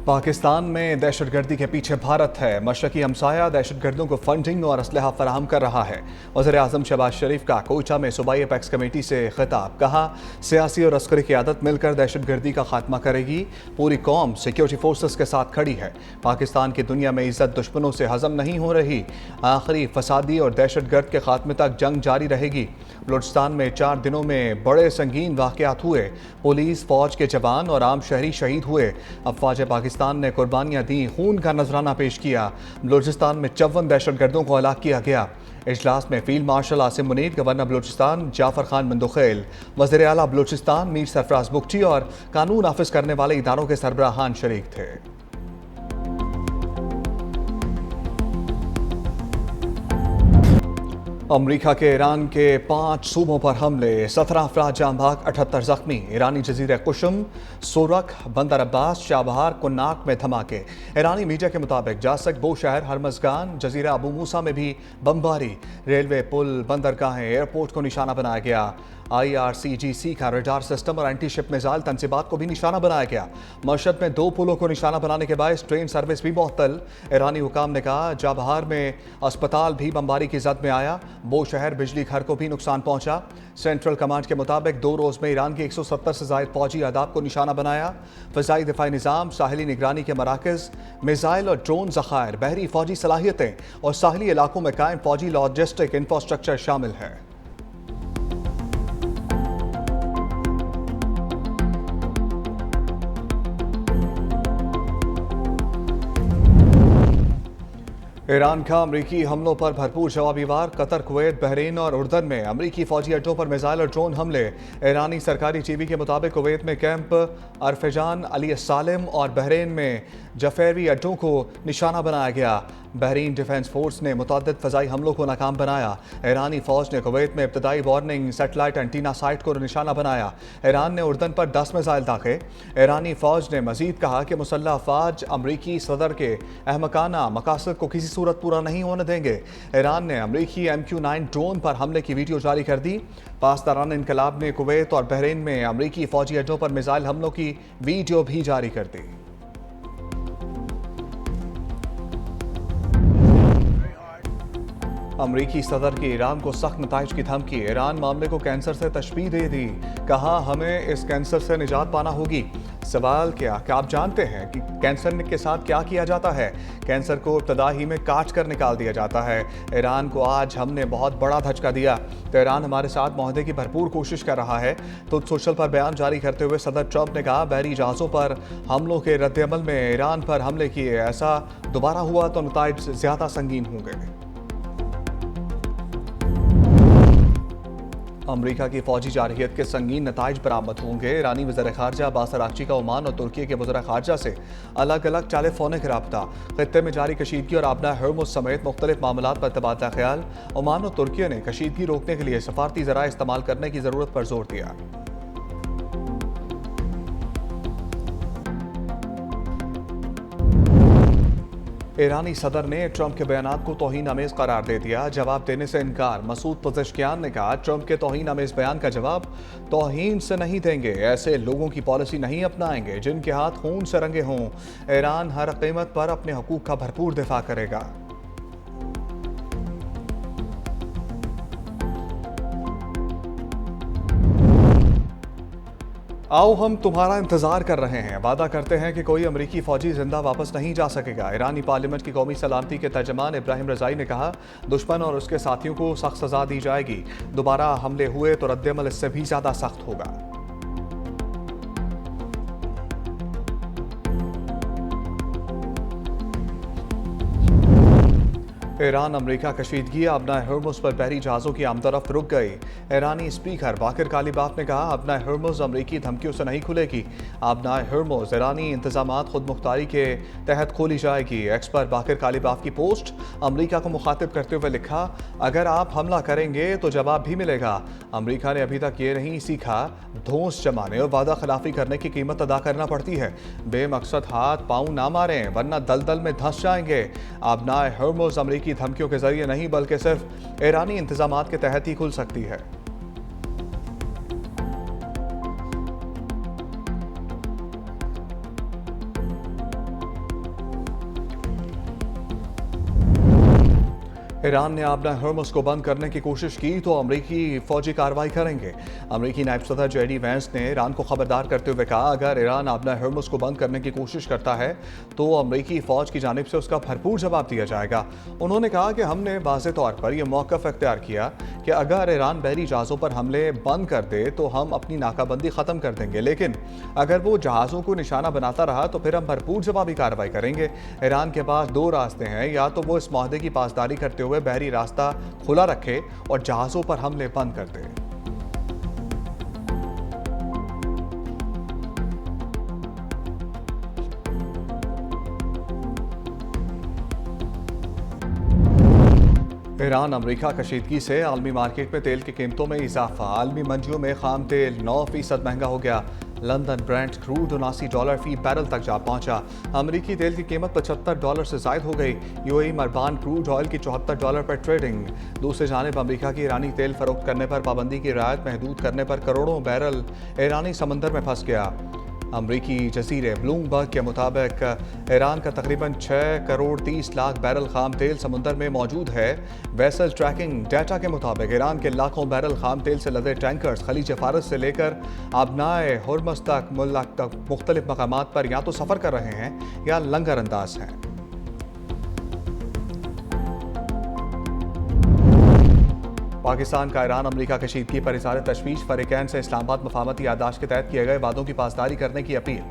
पाकिस्तान में दहशतगर्दी के पीछे भारत है। मशरकी हमसाया दहशतगर्दों को फंडिंग और असलहा फराहम कर रहा है। वज़ीर-ए-आज़म शहबाज शरीफ का कोयटा में सूबाई एपेक्स कमेटी से खिताब। कहा, सियासी और अस्करी क़यादत मिलकर दहशतगर्दी का खात्मा करेगी। पूरी कौम सिक्योरिटी फोर्सेस के साथ खड़ी है। पाकिस्तान की दुनिया में इज्जत दुश्मनों से हजम नहीं हो रही। आखिरी फसादी और दहशतगर्द के खात्मे तक जंग जारी रहेगी। बलूचिस्तान में 4 दिनों में बड़े संगीन वाक़यात हुए। पुलिस, फौज के जवान और आम शहरी शहीद हुए। अफवाज पाकिस्तान ने कुर्बानियां दी, खून का नजराना पेश किया। बलूचिस्तान में 54 दहशतगर्दों को हलाक किया गया। इजलास में field marshal Asim Munir, governor Balochistan Jafar Khan Mandokhail, वज़ीर आला बलूचिस्तान मीर सरफराज बुगटी और कानून नाफिज करने वाले इदारों के सरबराहान शरीक थे। अमरीका के ईरान के 5 सूबों पर हमले, 17 अफराद जाँ भाग, 78 जख्मी। ईरानी जजीरे कुशम, सोरख, बंदर अब्बास, शाबहार, कुन्नाक में धमाके। ईरानी मीडिया के मुताबिक जासक, बोशहर, हरमजगान, जजीरा अबू मूसा में भी बमबारी। रेलवे पुल, बंदरगाहें, एयरपोर्ट को निशाना बनाया गया। IRCGC का रडार सिस्टम और एंटी शिप मिसाइल तंसीबात को भी निशाना बनाया गया। मशहद में 2 पुलों को निशाना बनाने के बायस ट्रेन सर्विस भी मुअत्तल। ईरानी हुकाम ने कहा, जाबहार में अस्पताल भी बमबारी की जद में आया। बोशहर बिजली घर को भी नुकसान पहुंचा। सेंट्रल कमांड के मुताबिक 2 रोज़ में ईरान की 170 से ज़ायद फौजी आदाब को निशाना बनाया। फ़िज़ाई दिफाई निज़ाम, साहिली निगरानी के मराकज़, मिसाइल और ड्रोन ज़खायर, बहरी फौजी सलाहियतें और साहिली इलाकों में कायम फौजी लॉजिस्टिक इंफ्रास्ट्रक्चर शामिल है। ईरान का अमरीकी हमलों पर भरपूर जवाबी वार। कतर, कुवैत, बहरीन और उर्दन में अमरीकी फौजी अड्डों पर मिसाइल और ड्रोन हमले। ईरानी सरकारी टीवी के मुताबिक कुवैत में कैंप अरफेजान, अली सालिम और बहरीन में जफेरी अड्डों को निशाना बनाया गया। बहरीन डिफेंस फोर्स ने मुतअद्दिद फ़ज़ाई हमलों को नाकाम बनाया। ईरानी फ़ौज ने कुवैत में इब्तदाई वार्निंग सेटेलाइट एंटीना साइट को निशाना बनाया। ईरान ने उर्दन पर 10 मिसाइल दागे। ईरानी फ़ौज ने मजीद कहा कि मुसल्लह अफवाज अमरीकी सदर के अहमकाना मकासद को किसी सूरत पूरा नहीं होने देंगे। ईरान ने अमरीकी MQ-9 ड्रोन पर हमले की वीडियो जारी कर दी। पासदारान इनकलाब ने कुवैत और बहरीन में अमरीकी फ़ौजी अड्डों पर मिसाइल हमलों की वीडियो भी जारी कर दी। अमरीकी सदर की ईरान को सख्त नताइज की धमकी। ईरान मामले को कैंसर से तशबीह दे दी। कहा, हमें इस कैंसर से निजात पाना होगी। सवाल क्या आप जानते हैं कि कैंसर के साथ क्या किया जाता है? कैंसर को इब्तदा ही में काट कर निकाल दिया जाता है। ईरान को आज हमने बहुत बड़ा धचका दिया। तो ईरान हमारे साथ मुआहदे की भरपूर कोशिश कर रहा है। तो सोशल पर बयान जारी करते हुए सदर ट्रंप ने कहा, बहरी जहाज़ों पर हमलों के रद्द-ए-अमल में ईरान पर हमले किए। ऐसा दोबारा हुआ तो नताइज ज़्यादा संगीन होंगे। अमरीका की फौजी जारहियत के संगीन नताइज बरामद होंगे। ईरानी वज़ीर ख़ारजा अब्बास अराग़ची का ओमान और तुर्की के वज़ीर ख़ारजा से अलग अलग टेलीफोनिक रब्ता। ख़ित्ते में जारी कशीदगी और आबना हर्मुज़ समेत मुख्तलिफ मामलात पर तबादला ख्याल। ओमान और तुर्की ने कशीदगी रोकने के लिए सफारती ज़राए इस्तेमाल करने की ज़रूरत पर जोर दिया। ईरानी सदर ने ट्रंप के बयानात को तौहीन आमेज करार दे दिया। जवाब देने से इनकार। मसूद पज़ेश्कियान ने कहा, ट्रंप के तौहीन आमेज बयान का जवाब तौहीन से नहीं देंगे। ऐसे लोगों की पॉलिसी नहीं अपनाएंगे जिनके हाथ खून से रंगे हों। ईरान हर कीमत पर अपने हकूक़ का भरपूर दिफा करेगा। आओ हम तुम्हारा इंतजार कर रहे हैं। वादा करते हैं कि कोई अमरीकी फौजी जिंदा वापस नहीं जा सकेगा। ईरानी पार्लियामेंट की कौमी सलामती के तर्जमान इब्राहिम रज़ाई ने कहा, दुश्मन और उसके साथियों को सख्त सजा दी जाएगी। दोबारा हमले हुए तो रद्द-ए-अमल इससे भी ज्यादा सख्त होगा। ईरान अमरीका कशीदगी। आबना हर्मुज़ पर बहरी जहाज़ों की आमदरफ्त रुक गई। ईरानी स्पीकर बाकिर कालीबाफ ने कहा, आबना हर्मुज़ अमरीकी धमकियों से नहीं खुलेगी। आबना हर्मुज़ ईरानी इंतजामात खुद मुख्तारी के तहत खोली जाएगी। एक्स पर बाकिर कालीबाफ की पोस्ट। अमरीका को मुखातिब करते हुए लिखा, अगर आप हमला करेंगे तो जवाब भी मिलेगा। अमरीका ने अभी तक ये नहीं सीखा, धौंस जमाने और वादा खिलाफी करने की कीमत अदा करना पड़ती है। बेमकसद हाथ पाँव ना मारें वरना दलदल में धंस जाएंगे। आबना हर्मुज़ अमरीकी धमकियों के जरिए नहीं बल्कि सिर्फ ईरानी इंतजामात के तहत ही खुल सकती है। ईरान ने अपना हर्मस को बंद करने की कोशिश की तो अमरीकी फौजी कार्रवाई करेंगे। अमरीकी नायब सदर जेडी वैंस ने ईरान को खबरदार करते हुए कहा, अगर ईरान अपना हर्मस को बंद करने की कोशिश करता है तो अमरीकी फौज की जानिब से उसका भरपूर जवाब दिया जाएगा। उन्होंने कहा कि हमने वाज़े तौर पर यह मौक़िफ़ इख्तियार किया कि अगर ईरान बहरी जहाज़ों पर हमले बंद कर दे तो हम अपनी नाकाबंदी ख़त्म कर देंगे, लेकिन अगर वो जहाज़ों को निशाना बनाता रहा तो फिर हम भरपूर जवाबी कार्रवाई करेंगे। ईरान के पास दो रास्ते हैं, या तो वो इस माहदे की पासदारी करते हुए बहरी रास्ता खुला रखे और जहाज़ों पर हमले बंद कर दे। ईरान अमरीका कशीदगी से आलमी मार्केट में तेल की कीमतों में इजाफा। आलमी मंडियों में खाम तेल 9% महंगा हो गया। लंदन ब्रेंट क्रूड $79 फी बैरल तक जा पहुंचा। अमरीकी तेल की कीमत $75 से जायद हो गई। यूएई मरबान क्रूड ऑयल की $74 पर ट्रेडिंग। दूसरी जानिब अमरीका की ईरानी तेल फरोख्त करने पर पाबंदी की रियायत महदूद करने पर करोड़ों बैरल ईरानी समंदर में फंस गया। अमरीकी जजीरे ब्लूमबर्ग के मुताबिक ईरान का तकरीबन 6 करोड़ 30 लाख बैरल खाम तेल समुंदर में मौजूद है। वेसल ट्रैकिंग डाटा के मुताबिक ईरान के लाखों बैरल खाम तेल से लदे टैंकर्स खलीज फारस से लेकर आबनाए हुर्मस तक मुख्तलिफ मकामात पर या तो सफ़र कर रहे हैं या लंगर अंदाज हैं। पाकिस्तान का ईरान अमरीका कशीदगी पर इज़हार तशवीश। फरीकैन से इस्लामाबाद मफाहमती याददाश्त के तहत किए गए वादों की पासदारी करने की अपील।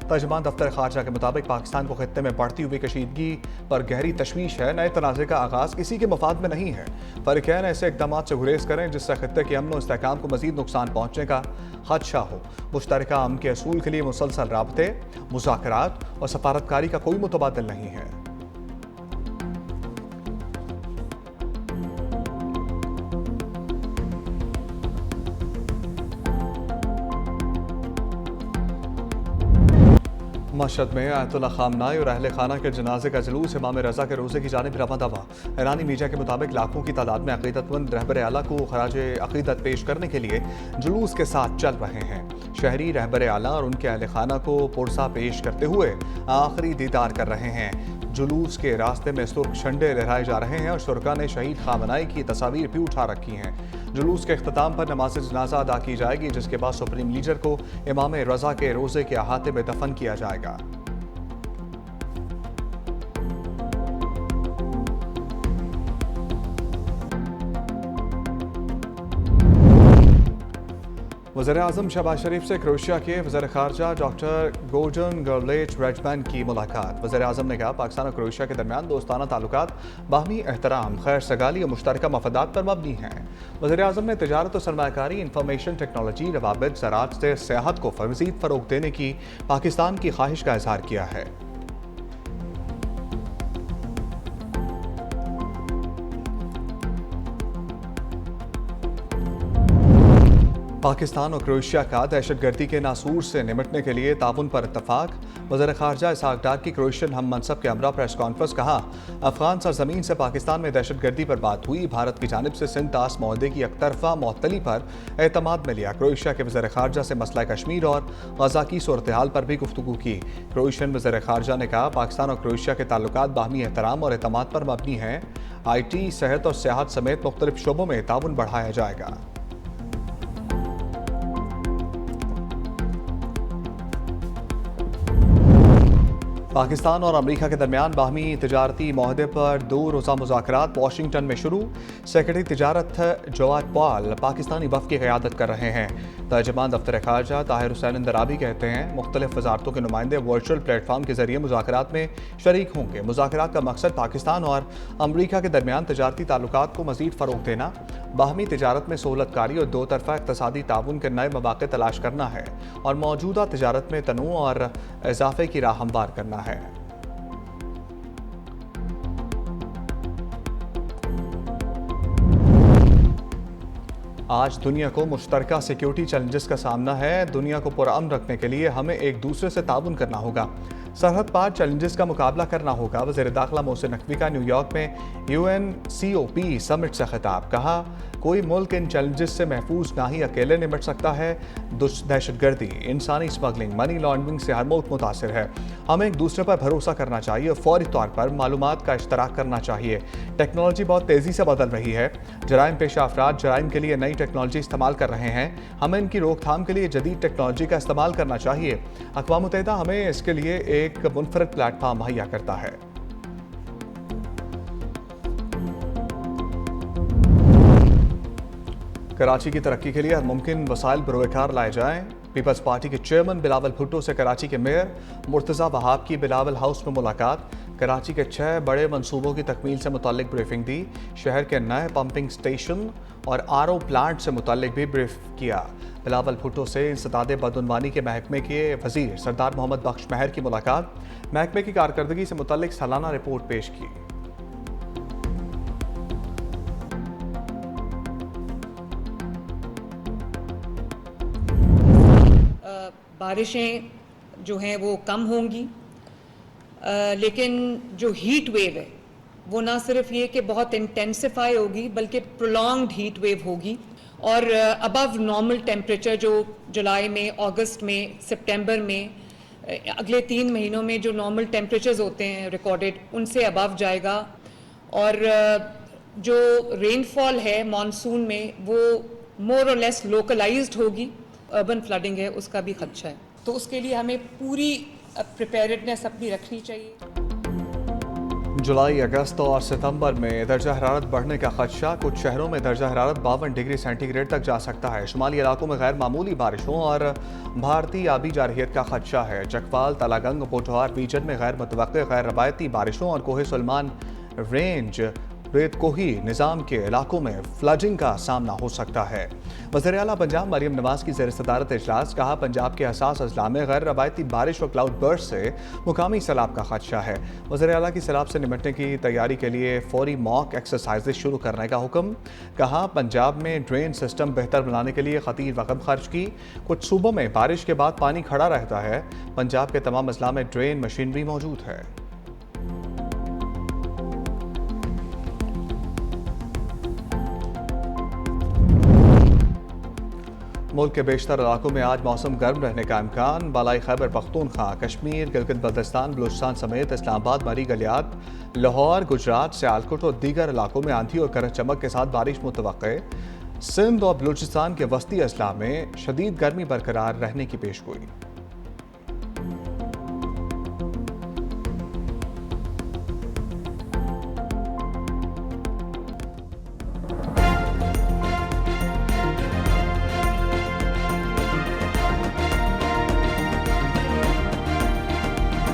तर्जुमान दफ्तर खारजा के मुताबिक पाकिस्तान को खित्ते में बढ़ती हुई कशीदगी पर गहरी तशवीश है। नए तनाज़े का आगाज़ किसी के मफाद में नहीं है। फरीकैन ऐसे इक़दाम से गुरेज करें जिससे खित्ते के अमन और इस्तेहकाम को मज़ीद नुकसान पहुँचने का खदशा हो। मुश्तरका अमन के असूल के लिए मुसलसल राबते, मुज़ाकरात और सफारतकारी का कोई मुतबादिल नहीं है। मशहद में आयतुल्लाह खामनाई और अहले खाना के जनाजे का जुलूस इमाम रज़ा के रोज़े की जानिब रवाना हुआ। ईरानी मीडिया के मुताबिक लाखों की तादाद में अक़ीदतमंद रहबर आला को खराज अक़ीदत पेश करने के लिए जुलूस के साथ चल रहे हैं। शहरी रहबर आला और उनके अहले खाना को पुरसा पेश करते हुए आखिरी दीदार कर रहे हैं। जुलूस के रास्ते में सुर्ख झंडे लहराए जा रहे हैं और शुरका ने शहीद खामनाई की तस्वीर भी उठा रखी हैं। जुलूस के अख्ताम पर नमाज जनाजा अदा की जाएगी, जिसके बाद सुप्रीम लीडर को इमाम रज़ा के रोज़े के अहाते में दफन किया जाएगा। वज़ीर-ए-आज़म शहबाज शरीफ से क्रोएशिया के वज़ीर ख़ारजा डॉक्टर गोर्डन गर्लेच रेजमैन की मुलाकात। वज़ीर-ए-आज़म ने कहा, पाकिस्तान और क्रोएशिया के दरमियान दोस्ताना ताल्लुकात बाहमी एहतराम, खैर सगाली और मुश्तरका मफादात पर मबनी हैं। वज़ीर-ए-आज़म ने तिजारत और सरमायाकारी, इंफॉर्मेशन टेक्नोलॉजी, रवाबित, ज़राअत से सियाहत को मज़ीद फ़रोग़ देने की पाकिस्तान की ख्वाहिश का इज़हार किया है। पाकिस्तान और क्रोएशिया का दहशतगर्दी के नासूर से निमटने के लिए ताउन पर इत्तफाक। वज़ीर ख़ारजा इसहाक डार की क्रोएशियन हम मनसब के हमरा प्रेस कॉन्फ्रेंस। कहा, अफगान सरजमीन से पाकिस्तान में दहशतगर्दी पर बात हुई। भारत की जानिब से सिंध तास माहदे की एकतरफा मअतली पर एतमाद में लिया। क्रोएशिया के वज़ीर ख़ारजा से मसला कश्मीर और गज़ा की सूरत हाल पर भी गुफ्तगू की। क्रोएशियन वज़ीर ख़ारजा ने कहा, पाकिस्तान और क्रोएशिया के ताल्लुकात बाहमी एहतराम और एतमाद पर मबनी हैं। IT, सेहत और सियाहत समेत मुख्तलिफ शोबों में ताउन बढ़ाया जाएगा। पाकिस्तान और अमरीका के दरमियान बाहमी तिजारती माहदे पर 2 रोज़ा मुज़ाकरात वाशिंगटन में शुरू। सेक्रेटरी तिजारत जवाद पॉल पाकिस्तानी वफ़द की क़यादत कर रहे हैं। तर्जुमान दफ्तर ख़ारजा ताहिर हुसैन इंदराबी कहते हैं, मुख्तलिफ वज़ारतों के नुमाइंदे वर्चुअल प्लेटफॉर्म के ज़रिए मुज़ाकरात में शरीक होंगे। मुज़ाकरात का मकसद पाकिस्तान और अमरीका के दरमियान तिजारती ताल्लुकात को मज़ीद फ़रोग़ देना, बाहमी तिजारत में सहूलतकारी और दो तरफ़ा इक़्तिसादी ताउन के नए मौक़े तलाश करना है और मौजूदा तिजारत में तनूअ और इज़ाफ़े की राह हमवार करना है। आज दुनिया को मुश्तरका सिक्योरिटी चैलेंजेस का सामना है। दुनिया को पुरअमन रखने के लिए हमें एक दूसरे से ताउन करना होगा, सरहद पार चैलेंजेस का मुकाबला करना होगा। वज़ीर दाखिला मोहसिन नकवी का न्यूयॉर्क में UNCOP समिट से खिताब। कहा, कोई मुल्क इन चैलेंजेस से महफूज ना ही अकेले निपट सकता है। दहशतगर्दी, इंसानी स्मगलिंग, मनी लॉन्ड्रिंग से हर मुल्क मुतासिर है। हमें एक दूसरे पर भरोसा करना चाहिए और फौरी तौर पर मालूमात का इश्तराक करना चाहिए। टेक्नोलॉजी बहुत तेज़ी से बदल रही है। जराइम पेशा अफराद जराइम के लिए नई टेक्नोलॉजी इस्तेमाल कर रहे हैं। हमें इनकी रोकथाम के लिए जदीद टेक्नोलॉजी का इस्तेमाल करना चाहिए। अक़वाम मुत्तहिदा हमें इसके लिए एक मुनफरद प्लेटफॉर्म मुहैया करता है। कराची की तरक्की के लिए हर मुमकिन वसाइल बरोकार लाए जाएं। पीपल्स पार्टी के चेयरमैन बिलावल भुट्टो से कराची के मेयर मुर्तज़ा वहाब की बिलावल हाउस में मुलाकात। कराची के 6 बड़े मंसूबों की तकमील से मुताल्लिक ब्रीफिंग दी। शहर के नए पंपिंग स्टेशन और RO प्लांट से मुताल्लिक भी ब्रीफ किया। बिलावल भुट्टो से इंसदादे बदउनवानी के महकमे के वजीर सरदार मोहम्मद बख्श महर की मुलाकात। महकमे की कारकर्दगी से मुताल्लिक सालाना रिपोर्ट पेश की। बारिशें जो हैं वो कम होंगी, लेकिन जो हीट वेव है वो ना सिर्फ ये कि बहुत इंटेंसिफाई होगी बल्कि प्रोलॉन्ग्ड हीट वेव होगी और अबव नॉर्मल टेम्परेचर जो जुलाई में, अगस्त में, सितंबर में, अगले 3 महीनों में जो नॉर्मल टेम्परेचर्स होते हैं रिकॉर्डेड उनसे अबव जाएगा। और जो रेनफॉल है मॉनसून में वो मोर और लेस लोकलाइज्ड होगी। अर्बन फ्लडिंग है उसका भी खदशा है, तो उसके लिए हमें पूरी प्रिपेयर्डनेस अपनी रखनी चाहिए। जुलाई, अगस्त और सितंबर में दर्जा हरारत बढ़ने का खदशा। कुछ शहरों में दर्जा हरारत 52 डिग्री सेंटीग्रेड तक जा सकता है। शुमाली इलाकों में गैर मामूली बारिशों और भारतीय आबी जारहियत का खदशा है। चकवाल, तलागंग, पोठवार रीजन में गैर मुतवक्के गैर रवायती बारिशों और कोहे सुलेमान रेंज रेत कोही निज़ाम के इलाकों में फ्लडिंग का सामना हो सकता है। वज़ीर आला पंजाब मरियम नवाज की ज़ेर सदारत इजलास। कहा, पंजाब के हसास अजला में गैर रवायती बारिश और क्लाउड बर्स्ट से मुकामी सैलाब का खदशा है। वज़ीर आला की सैलाब से निपटने की तैयारी के लिए फौरी मॉक एक्सरसाइज शुरू करने का हुक्म। कहा, पंजाब में ड्रेन सिस्टम बेहतर बनाने के लिए खतीर रकम खर्च की। कुछ सूबों में बारिश के बाद पानी खड़ा रहता है। पंजाब के तमाम अजला में ड्रेन मशीनरी मौजूद है। मुल्क के बेशतर इलाकों में आज मौसम गर्म रहने का इम्कान। बालाई खैबर पख्तूनख्वा, कश्मीर, गिलगित बल्तिस्तान, बलूचिस्तान समेत इस्लामाबाद, मरी, गलियात, लाहौर, गुजरात, सियालकोट और दीगर इलाकों में आंधी और गरज चमक के साथ बारिश मुतवक्के। सिंध और बलूचिस्तान के वस्ती अजला में शदीद गर्मी बरकरार रहने की पेशगोई।